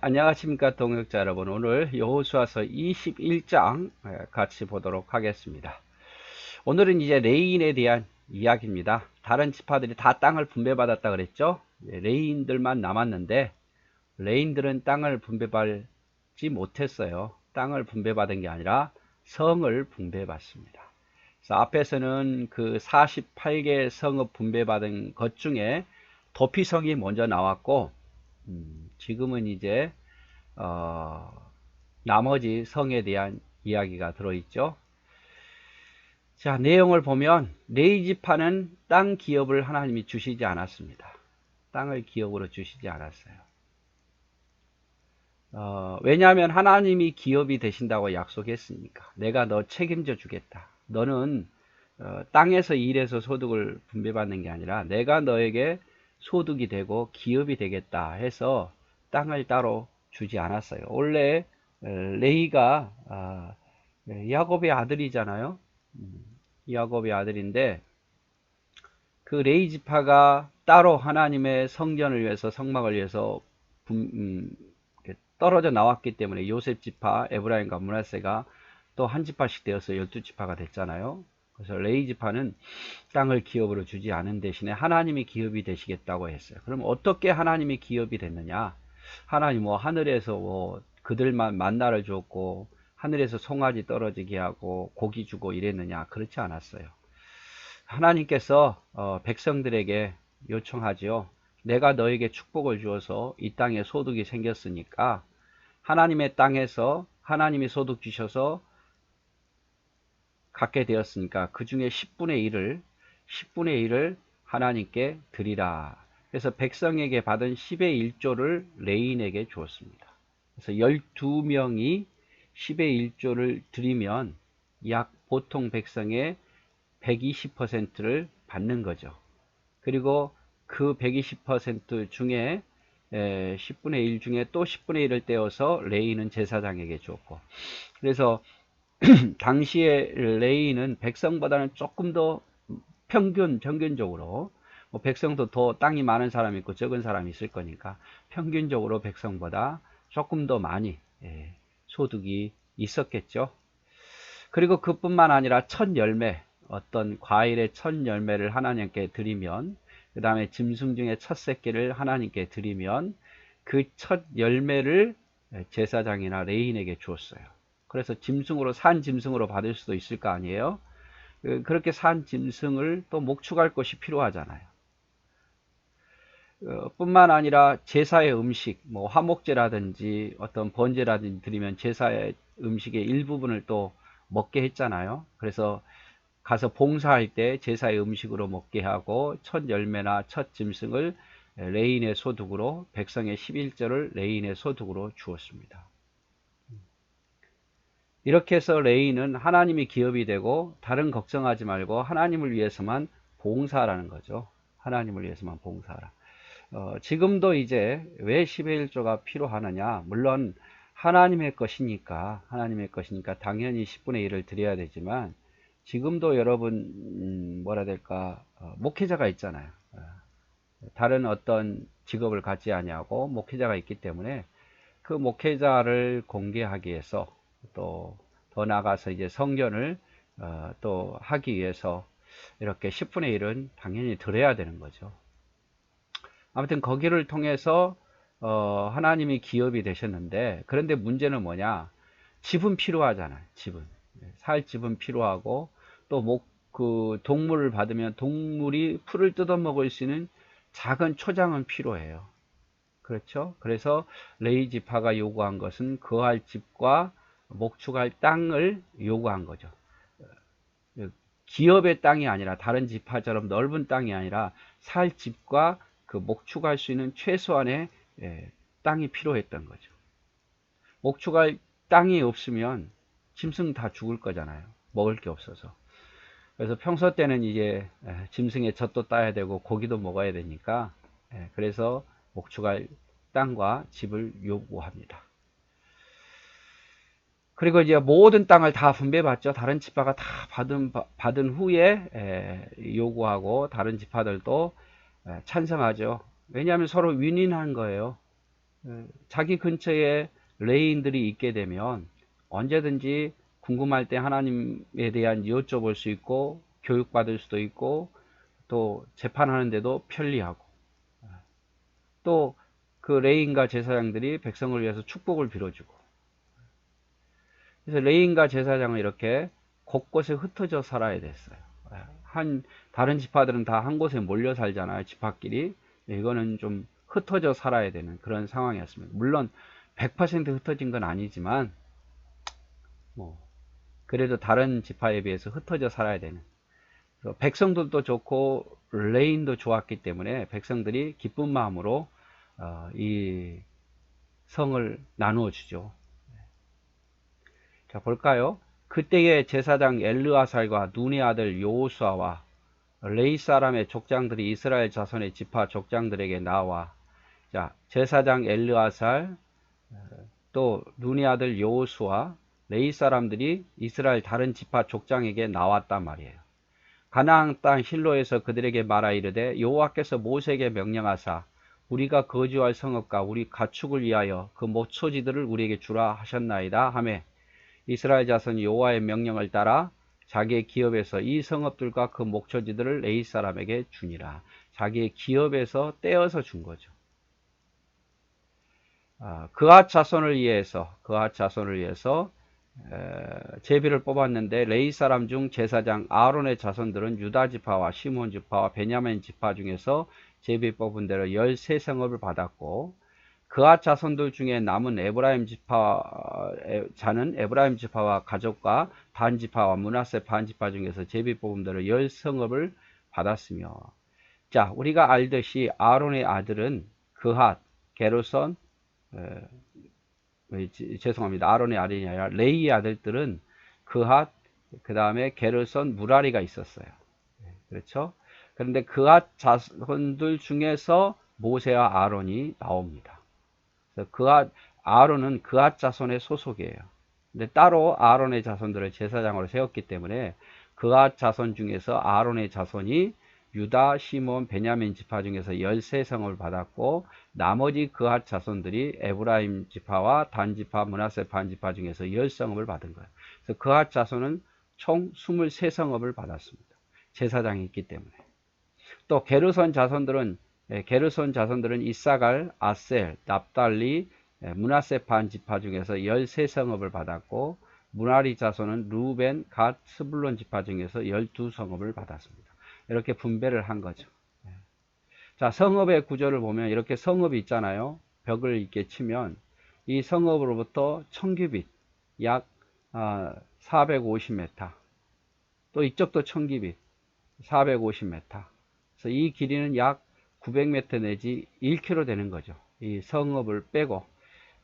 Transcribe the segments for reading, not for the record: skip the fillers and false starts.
안녕하십니까 동역자 여러분. 오늘 여호수아서 21장 같이 보도록 하겠습니다. 오늘은 이제 레인에 대한 이야기입니다. 다른 지파들이 다 땅을 분배받았다 그랬죠. 레인들만 남았는데 레인들은 땅을 분배받지 못했어요. 땅을 분배받은 게 아니라 성을 분배받습니다. 그래서 앞에서는 그 48개 성읍 분배받은 것 중에 도피성이 먼저 나왔고, 지금은 이제 나머지 성에 대한 이야기가 들어있죠. 자, 내용을 보면 레위 지파는 땅 기업을 하나님이 주시지 않았습니다. 땅을 기업으로 주시지 않았어요. 왜냐하면 하나님이 기업이 되신다고 약속했으니까. 내가 너 책임져 주겠다. 너는 땅에서 일해서 소득을 분배받는 게 아니라 내가 너에게 소득이 되고 기업이 되겠다 해서 땅을 따로 주지 않았어요. 원래 레이가 야곱의 아들이잖아요. 야곱의 아들인데 그 레이 지파가 따로 하나님의 성전을 위해서 성막을 위해서 떨어져 나왔기 때문에 요셉 지파, 에브라임과 므낫세가 또 한 지파씩 되어서 12지파가 됐잖아요. 그래서 레이 지파는 땅을 기업으로 주지 않은 대신에 하나님이 기업이 되시겠다고 했어요. 그럼 어떻게 하나님이 기업이 됐느냐? 하나님 하늘에서 그들만 만나를 줬고 하늘에서 송아지 떨어지게 하고 고기 주고 이랬느냐? 그렇지 않았어요. 하나님께서 백성들에게 요청하지요. 내가 너에게 축복을 주어서 이 땅에 소득이 생겼으니까 하나님의 땅에서 하나님이 소득 주셔서 갖게 되었으니까 그 중에 10분의 1을 하나님께 드리라. 그래서 백성에게 받은 10의 1조를 레인에게 주었습니다. 그래서 12명이 10의 1조를 드리면 약 보통 백성의 120%를 받는 거죠. 그리고 그 120% 중에 10분의 1 중에 또 10분의 1을 떼어서 레인은 제사장에게 주었고, 그래서 당시에 레위는 백성보다는 조금 더 평균적으로 백성도 더 땅이 많은 사람이 있고 적은 사람이 있을 거니까 평균적으로 백성보다 조금 더 많이 소득이 있었겠죠. 그리고 그뿐만 아니라 첫 열매, 어떤 과일의 첫 열매를 하나님께 드리면, 그 다음에 짐승 중에 첫 새끼를 하나님께 드리면 그 첫 열매를 제사장이나 레인에게 주었어요. 그래서 짐승으로 산 짐승으로 받을 수도 있을 거 아니에요. 그렇게 산 짐승을 또 목축할 것이 필요하잖아요. 뿐만 아니라 제사의 음식, 화목제라든지 어떤 번제라든지 드리면 제사의 음식의 일부분을 또 먹게 했잖아요. 그래서 가서 봉사할 때 제사의 음식으로 먹게 하고 첫 열매나 첫 짐승을 레인의 소득으로, 백성의 11조를 레인의 소득으로 주었습니다. 이렇게 해서 레위는 하나님이 기업이 되고 다른 걱정하지 말고 하나님을 위해서만 봉사하라는 거죠. 하나님을 위해서만 봉사하라. 지금도 이제 왜 10의 1조가 필요하느냐? 물론 하나님의 것이니까 당연히 10분의 1을 드려야 되지만 지금도 여러분 뭐라 될까, 목회자가 있잖아요. 다른 어떤 직업을 갖지 아니하고 목회자가 있기 때문에 그 목회자를 공개하기 위해서, 또 더 나아가서 이제 성전을 또 하기 위해서 이렇게 10분의 1은 당연히 드려야 되는 거죠. 아무튼 거기를 통해서 하나님이 기업이 되셨는데, 그런데 문제는 뭐냐? 집은 필요하잖아요. 살 집은 필요하고, 또 그 동물을 받으면 동물이 풀을 뜯어먹을 수 있는 작은 초장은 필요해요. 그렇죠? 그래서 레위 지파가 요구한 것은 거할 집과 목축할 땅을 요구한 거죠. 기업의 땅이 아니라, 다른 지파처럼 넓은 땅이 아니라 살 집과 그 목축할 수 있는 최소한의 땅이 필요했던 거죠. 목축할 땅이 없으면 짐승 다 죽을 거잖아요. 먹을 게 없어서. 그래서 평소 때는 이제 짐승의 젖도 따야 되고 고기도 먹어야 되니까, 그래서 목축할 땅과 집을 요구합니다. 그리고 이제 모든 땅을 다 분배받죠. 다른 지파가 다 받은 후에 요구하고 다른 지파들도 찬성하죠. 왜냐하면 서로 윈윈한 거예요. 자기 근처에 레위인들이 있게 되면 언제든지 궁금할 때 하나님에 대한 여쭤볼 수 있고 교육받을 수도 있고 또 재판하는데도 편리하고 또 그 레위인과 제사장들이 백성을 위해서 축복을 빌어주고 그래서 레위인과 제사장은 이렇게 곳곳에 흩어져 살아야 됐어요. 다른 지파들은 다 한 곳에 몰려 살잖아요. 지파끼리. 이거는 좀 흩어져 살아야 되는 그런 상황이었습니다. 물론 100% 흩어진 건 아니지만 그래도 다른 지파에 비해서 흩어져 살아야 되는 백성들도 좋고 레인도 좋았기 때문에 백성들이 기쁜 마음으로 이 성을 나누어 주죠. 자, 볼까요? 그때의 제사장 엘르아살과 눈의 아들 여호수아와 레위 사람의 족장들이 이스라엘 자손의 지파 족장들에게 나와 자, 제사장 엘르아살 또 눈의 아들 여호수아 레위 사람들이 이스라엘 다른 지파 족장에게 나왔단 말이에요. 가나안 땅 실로에서 그들에게 말하 이르되 여호와께서 모세에게 명령하사 우리가 거주할 성읍과 우리 가축을 위하여 그 모초지들을 우리에게 주라 하셨나이다 하매 이스라엘 자손이 여호와의 명령을 따라 자기의 기업에서 이 성읍들과 그 목초지들을 레위 사람에게 주니라. 자기의 기업에서 떼어서 준 거죠. 그앗 자손을 위해서 제비를 뽑았는데 레위 사람 중 제사장 아론의 자손들은 유다 지파와 시몬 지파와 베냐민 지파 중에서 제비 뽑은 대로 13성읍을 받았고 그앗 자손들 중에 남은 에브라임 자는 에브라임 지파와 가족과 단 지파와 므낫세 반 지파 중에서 제비 뽑은 대로 10성읍을 받았으며 자 우리가 알듯이 아론의 아들은 그앗, 게르손 죄송합니다. 아론의 아들이 아니라 레이의 아들들은 그앗, 그 다음에 게르손, 무라리가 있었어요. 그렇죠? 그런데 그앗 자손들 중에서 모세와 아론이 나옵니다. 그래서 아론은 그앗 자손의 소속이에요. 근데 따로 아론의 자손들을 제사장으로 세웠기 때문에 그앗 자손 중에서 아론의 자손이 유다, 시몬, 베냐민 지파 중에서 13성을 받았고 나머지 그앗 자손들이 에브라임 지파와 단 지파, 므낫세 반 지파 중에서 10성읍을 받은 거예요. 그래서 그앗 자손은 총 23성읍을 받았습니다. 제사장이 있기 때문에. 또 게르손 자손들은 이사갈, 아셀, 납달리, 므낫세 반 지파 중에서 13성읍을 받았고 무라리 자손은 루벤, 갓, 스불론 지파 중에서 12성읍을 받았습니다. 이렇게 분배를 한 거죠. 자, 성읍의 구조를 보면 이렇게 성읍이 있잖아요. 벽을 이렇게 치면 이 성읍으로부터 1000규빗, 약 450m. 또 이쪽도 1000규빗, 450m. 그래서 이 길이는 약 900m 내지 1km 되는 거죠. 이 성읍을 빼고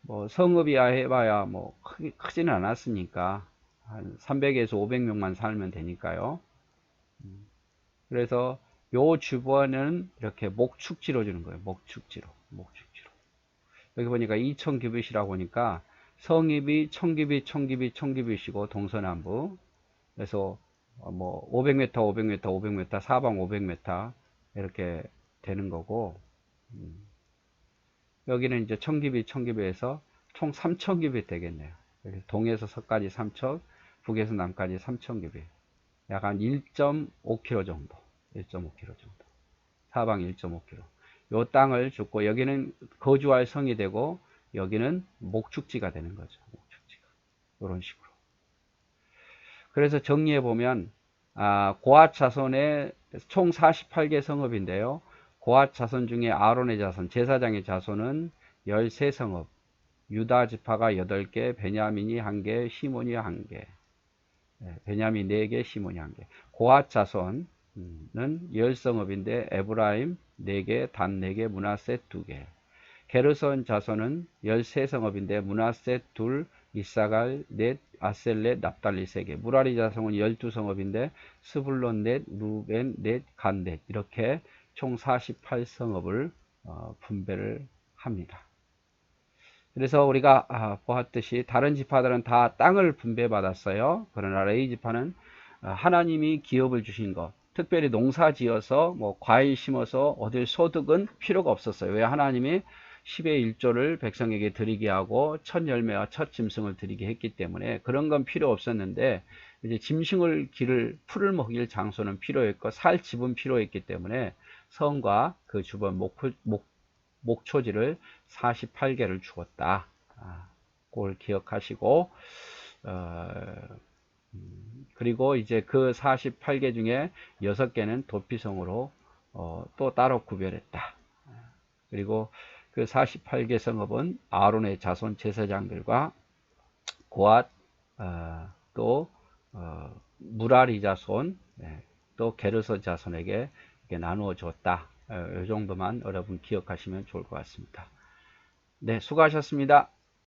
뭐 성읍이야 해봐야 뭐 크지는 않았으니까 한 300에서 500명만 살면 되니까요. 그래서 요 주변은 이렇게 목축지로 주는 거예요. 목축지로. 여기 보니까 2000규빗이라고 보니까 성읍이 1000규빗이고 동서남북. 그래서 뭐 500m, 500m, 500m, 사방 500m 이렇게 되는 거고 여기는 이제 1000규빗에서 총 3000규빗 되겠네요. 동에서 서까지 3000, 북에서 남까지 3000규빗. 약 한 1.5km 정도. 사방 1.5km. 요 땅을 줬고 여기는 거주할 성이 되고 여기는 목축지가 되는 거죠. 목축지가. 이런 식으로. 그래서 정리해 보면 고앗 자손의 총 48개 성읍인데요. 고앗 자손 중에 아론의 자손, 제사장의 자손은 13성읍. 유다 지파가 8개, 베냐민이 1개, 시몬이 1개. 베냐민 4개, 시몬이 1개. 고앗 자손은 10성읍인데 에브라임 4개, 단 4개, 므낫세 2개. 게르손 자손은 13성읍인데 므낫세 2, 이사갈 4, 아셀 4, 납달리 3개. 무라리 자손은 12성읍인데 스불론 4, 루벤 4, 간 4. 이렇게 총 48성읍을 분배를 합니다. 그래서 우리가 보았듯이 다른 지파들은 다 땅을 분배받았어요. 그러나 레위 지파는 하나님이 기업을 주신 것, 특별히 농사 지어서 뭐 과일 심어서 얻을 소득은 필요가 없었어요. 왜? 하나님이 10의 1조를 백성에게 드리게 하고 첫 열매와 첫 짐승을 드리게 했기 때문에 그런 건 필요 없었는데 이제 짐승을 기를 풀을 먹일 장소는 필요했고 살 집은 필요했기 때문에 성과 그 주변 목초지를 48개를 주었다. 그걸 기억하시고 그리고 이제 그 48개 중에 6개는 도피성으로 또 따로 구별했다. 그리고 그 48개 성읍은 아론의 자손 제사장들과 고앗 또 무라리 자손 또 게르서 자손에게 나누어 줬다. 이 정도만 여러분 기억하시면 좋을 것 같습니다. 네, 수고하셨습니다.